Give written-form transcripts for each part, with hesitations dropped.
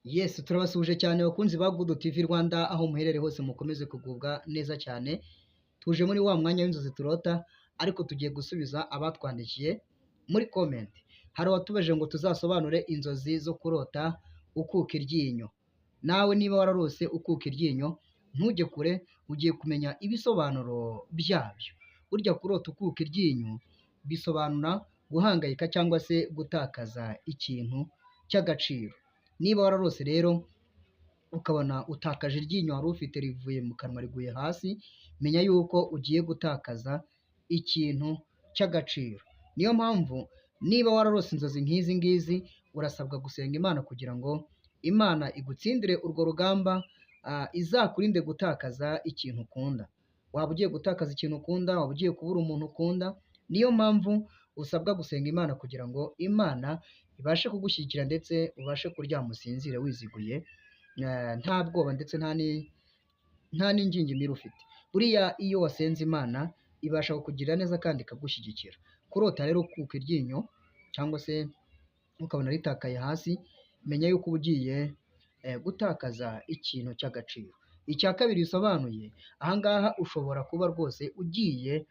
Yes, turabasuhuje cyane bakunzi ba Good TV Rwanda aho muherereye hose mukomeze kugubwa neza cyane. Tuje muri wa mwanya w'inzozi turota ariko tugiye gusubiza abatwandikiye muri comment. Hari uwatubajije ngo tuzasobanure inzozi zo kurota ukuka iryinyo. Nawe niba wararose ukuka iryinyo ntujye kure ugiye kumenya ibisobanuro byabyo. Burya kurota ukuka iryinyo bisobanura guhangayika cyangwa se gutakaza ikintu cy'agaciro. Niba wararose rero ukabona utakaje iryinyo wari ufite rivuye mu kanwa riguye hasi, menya yuko ugiye gutakaza ikintu cy'agaciro. Niyo mpamvu niba wararose inzozi nk'izi ngizi, urasabwa gusenga Imana kugira ngo Imana igutsindire urwo rugamba, izakurinde gutakaza ikintu ukunda. Waba ugiye gutakaza ikintu ukunda, waba ugiye kubura umuntu ukunda, niyo mpamvu usabwa gusenga Imana kugira ngo Imana ibashe kugushyigikira ndetse ubashe kuryama usinzire wiziguye, nta bwoba ndetse nta n'ingingimira ufite. Buriya iyo wasenze Imana ibasha kukugirira neza kandi ikagushyigikira. Kurota rero ukuka iryinyo cyangwa se ukabona ritakaye hasi, menya yuko uba ugiye gutakaza ikintu cy'agaciro. Icya kabiri bisobanuye, aha ngaha ushobora kuba rwose ugiye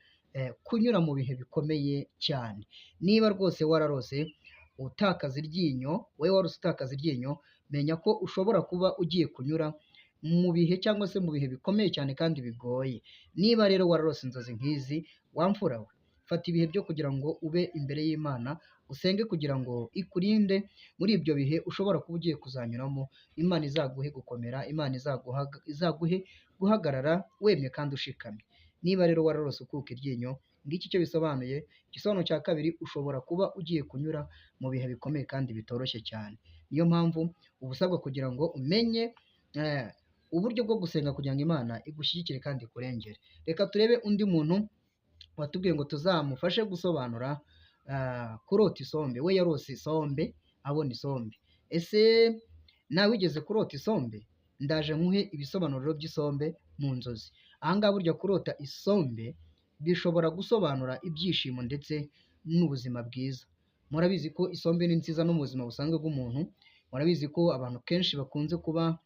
kunyura mu bihe bikomeye cyane. Niba rwose wararose utakaza iryinyo, wowe warose utakaza iryinyo, menya ko ushobora kuba ugiye kunyura mu bihe cyangwa se mu bihe bikomeye cyane kandi bigoye. Niba rero wararose inzozi nk'izi, wamfura we, fata ibihe byo kugira ngo ube imbere y'Imana, usenge kugira ngo ikurinde muri ibyo bihe ushobora kuba ugiye kuzanyuramo. Imana izaguhe gukomera, Imana izaguhe guhagarara wemye kandi ushikamye. Niba rero wararose ukuka iryinyo, ngiki icyo bisobanuye. Igisobanuro cya kabiri, ushobora kuba ugiye kunyura mu bihe bikomeye kandi bitoroshye cyane. Niyo mpamvu uba usabwa kugira ngo umenye uburyo bwo gusenga kugira ngo Imana igushyigikire kandi ikurengere. Reka turebe undi muntu watubwiye ngo tuzamufashe gusobanura kurota isombe. We yarose isombe, abona isombe. Ese nawe wigeze kurota isombe? Ndaje nkuhe ibisobanuro by'isombe mu nzozi. Aha ngaha burya kurota isombe bishobora gusobanura ibyishimo ndetse n'ubuzima bwiza. Murabizi ko isombe ni nziza no mu buzima busanzwe bw'umuntu. Murabizi ko abantu kenshi bakunze kuba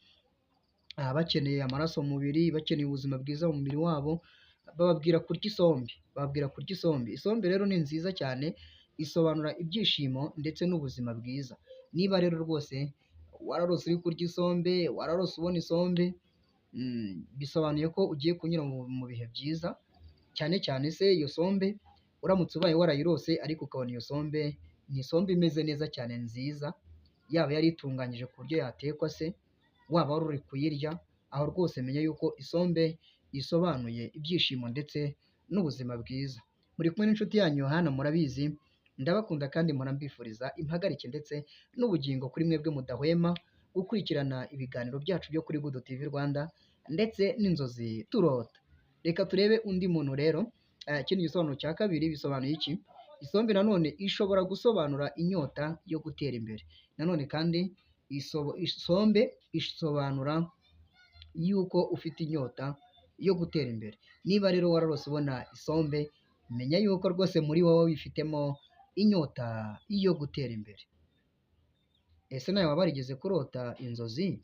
bakeneye amaraso mu mubiri, bakeneye ubuzima bwiza mu mubiri wabo, bababwira kurya isombe, bababwira kurya isombe. Isombe rero ni nziza cyane, isobanura ibyishimo ndetse n'ubuzima bwiza. Niba rero rwose wararose uri kurya isombe, wararose ubona isombe, bisobanuye ko ugiye kunyura mu bihe byiza, cyane cyane se iyo sombe uramutse ubaye warayirose ariko ukabona iyo sombe ni isombe imeze neza cyane nziza, yaba yari itunganyije ku buryo yatekwa se, waba wari uri kuyirya, aho rwose menya yuko isombe isobanuye ibyishimo ndetse n'ubuzima bwiza. Muri kumwe n'inshuti yanyu Yohana, murabizi ndabakunda kandi mbifuriza impagarike ndetse n'ubugingo kuri mwebwe mudahwema gukurikirana ibiganiro byacu byo kuri Good TV Rwanda ndetse n'inzozi turota. Reka turebe undi muntu rero. Kino gisobanuro cya kabiri bisobanuye iki? Isombe nanone ishobora gusobanura inyota yo gutera imbere. Nanone kandi isombe isobanura yuko ufite inyota yo gutera imbere. Niba rero wararose ubona isombe, menya yuko rwose muri wowe wifitemo inyota yo gutera imbere. Ese nawe waba warigeze kurota inzozi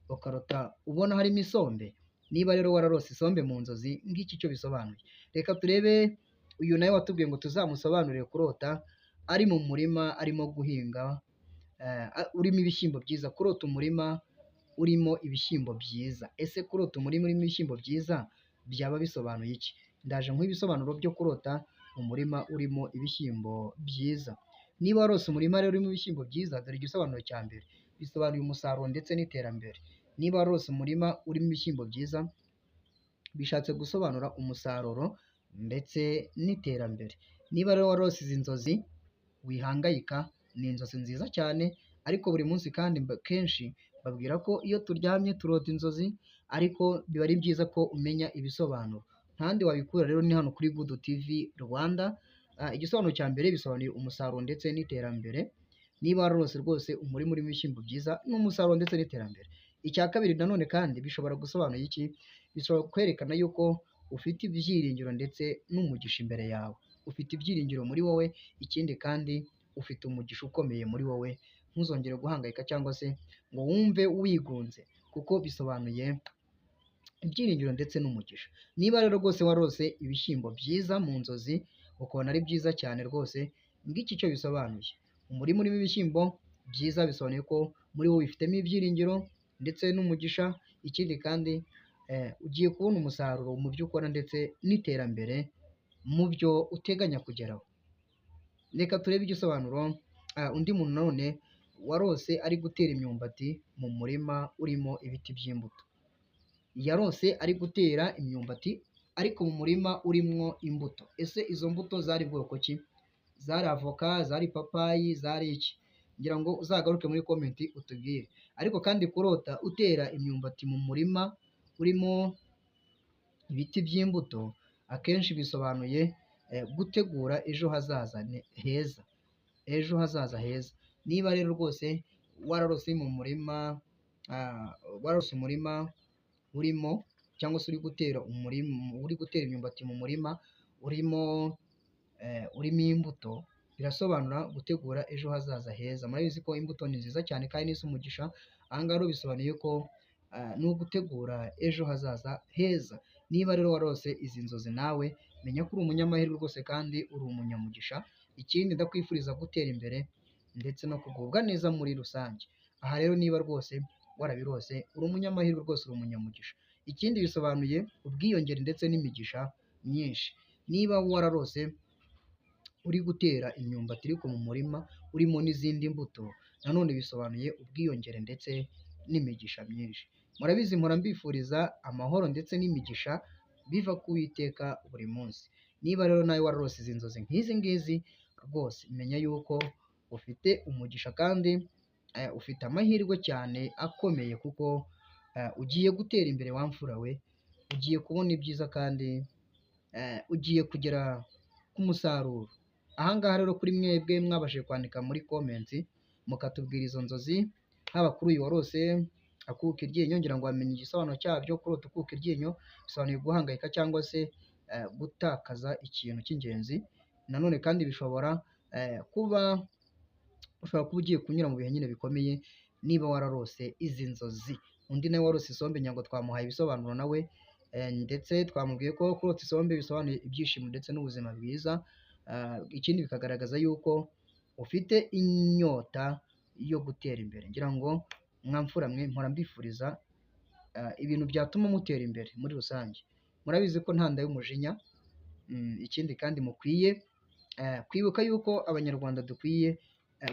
ukarota ubona harimo isombe? Niba rero wararose isombe mu nzozi, ngiki icyo bisobanuye. Reka turebe uyu nawe watubwiye ngo tuzamusobanurire kurota ari mu murima arimo guhinga, urimo ibishyimbo byiza. Kurota umurima urimo ibishyimbo byiza. Ese kurota umurima urimo ibishyimbo byiza byaba bisobanuye iki? Ndaje nk'ibisobanuro byo kurota umurima urimo ibishyimbo byiza. Niba warose umurima rero urimo ibishyimbo byiza, dore igisobanuro cya mbere, bisobanuye umusaruro ndetse n'iterambere. Niba warose umurima urimo ibishyimbo byiza, bishatse gusobanura umusaruro ndetse n'iterambere. Niba rero warose izi nzozi, wihangayika, ni inzozi nziza cyane, ariko buri munsi kandi kenshi babwira ko iyo turyamye turota inzozi, ariko biba ari byiza ko umenya ibisobanuro. Ntahandi wabikura rero ni hano kuri Good TV Rwanda. Igisobanuro cya mbere bisobanuye umusaruro ndetse n'iterambere. Niba wararose rwose umurima urimo ibishyimbo byiza, ni umusaruro ndetse n'iterambere. Icya kabiri nanone kandi bishobora gusobanura iki? Bishobora kwerekana yuko ufite ibyiringiro ndetse n'umugisha imbere yawe. Ufite ibyiringiro muri wowe, ikindi kandi ufite umugisha ukomeye muri wowe ntuzongere guhangayika cyangwa se ngo wumve wigunze, kuko bisobanuye ibyiringiro ndetse n'umugisha. Niba rero rwose warose ibishyimbo byiza mu nzozi ukabona ari byiza cyane rwose, ngiki icyo bisobanuye. Umurima urimo ibishyimbo byiza bisobanuye ko muri wowe wifitemo ibyiringiro ndetse n'umugisha, ikindi kandi ugiye kubona umusaruro mu byo ukora ndetse n'iterambere mu byo uteganya kugeraho. Reka turebe igisobanuro. Undi muntu nanone warose ari gutera imyumbati mu murima urimo ibiti by'imbuto. Yarose ari gutera imyumbati ariko mu murima urimwo imbuto. Ese izo mbuto zari bwoko ki? Zari avoka, zari papayi, zari iki? Ngira ngo uzagaruke muri komenti utubwire. Ariko kandi kurota utera imyumbati mu murima urimo ibiti by'imbuto, akenshi bisobanuye gutegura ejo hazaza heza. Ejo hazaza heza. Niba rero rwose wararose mu murima, warose umurima urimo cyangwa se uri gutera imyumbati mu murima urimo imbuto, birasobanura gutegura ejo hazaza heza. Murabizi ko imbuto ni nziza cyane kandi ni iz'umugisha. Aha ngaha rero bisobanuye ko ni ugutegura ejo hazaza heza. Niba rero warose izi nzozi nawe menya ko uri umunyamahirwe rwose kandi uri umunyamugisha. Ikindi ndakwifuriza gutera imbere ndetse no kugubwa neza muri rusange. Aha rero niba rwose warabirose uri umunyamahirwe rwose, uri umunyamugisha. Ikindi bisobanuye ubwiyongere ndetse n'imigisha myinshi. Niba wararose uri gutera imyumbati ariko mu murima urimo n'izindi mbuto, nanone bisobanuye ubwiyongere ndetse n'imigisha myinshi. Murabizi mpora mbifuriza amahoro ndetse n'imigisha biva ku Uwiteka buri munsi. Niba rero nawe wararose izi nzozi nk'izi ngizi, rwose menya yuko ufite umugisha kandi ufite amahirwe cyane akomeye, kuko ugiye gutera imbere wa mfura we, ugiye kubona ibyiza kandi ugiye kugera ku musaruro. Aha ngaha rero kuri mwebwe mwabashije kwandika muri komenti mukatubwira izo nzozi, haba kuri uyu warose akuka iryinyo, ngira ngo wamenye igisobanuro cyabyo. Kurota ukuka iryinyo bisobanuye guhangayika cyangwa se gutakaza ikintu cy'ingenzi. Nanone kandi bishobora kuba ugiye kunyura mu bihe nyine bikomeye niba wararose izi nzozi. Undi nawe warose isombe, ngira ngo twamuhaye ibisobanuro nawe, ndetse twamubwiye ko kurota isombe bisobanuye ibyishimo ndetse n'ubuzima bwiza. Ikindi bikagaragaza yuko ufite inyota yo gutera imbere. Ngira ngo mwamfura mwe mpora mbifuriza ibintu byatuma mutera imbere muri rusange. Murabizi ko nta nda y'umujinya. Ikindi kandi mukwiye kwibuka yuko Abanyarwanda dukwiye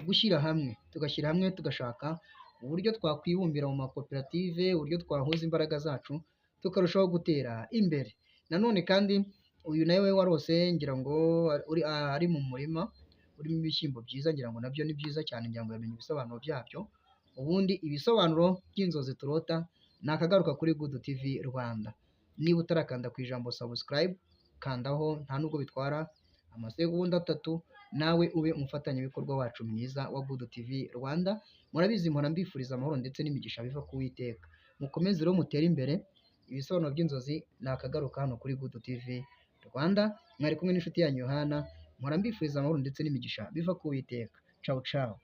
gushyira hamwe, tugashyira hamwe tugashaka uburyo twakwibumbira mu makoperative, uburyo twahuza imbaraga zacu tukarushaho gutera imbere. Nanone kandi uyu nawe warose ngira ngo ari mu murima urimo ibishyimbo byiza, ngira ngo nabyo ni byiza cyane, ngira ngo yamenye ibisobanuro byabyo. Ubundi ibisobanuro by'inzozi turota nakagaruka kuri Good TV Rwanda. Niba utarakanda ku ijambo subscribe, kandaho, nta nubwo bitwara amasegonda 3 nawe ube umufatanyabikorwa wacu mwiza wa Good TV Rwanda. Murabizi mpora mbifuriza amahoro ndetse n'imigisha biva ku Uwiteka. Mukomeze rero mutere imbere. Ibisobanuro by'inzozi nakagaruka hano kuri Good TV Rwanda. Mwari kumwe n'inshuti yanyu Yohana. Mpora mbifuriza amahoro ndetse n'imigisha biva ku Uwiteka. Ciao ciao.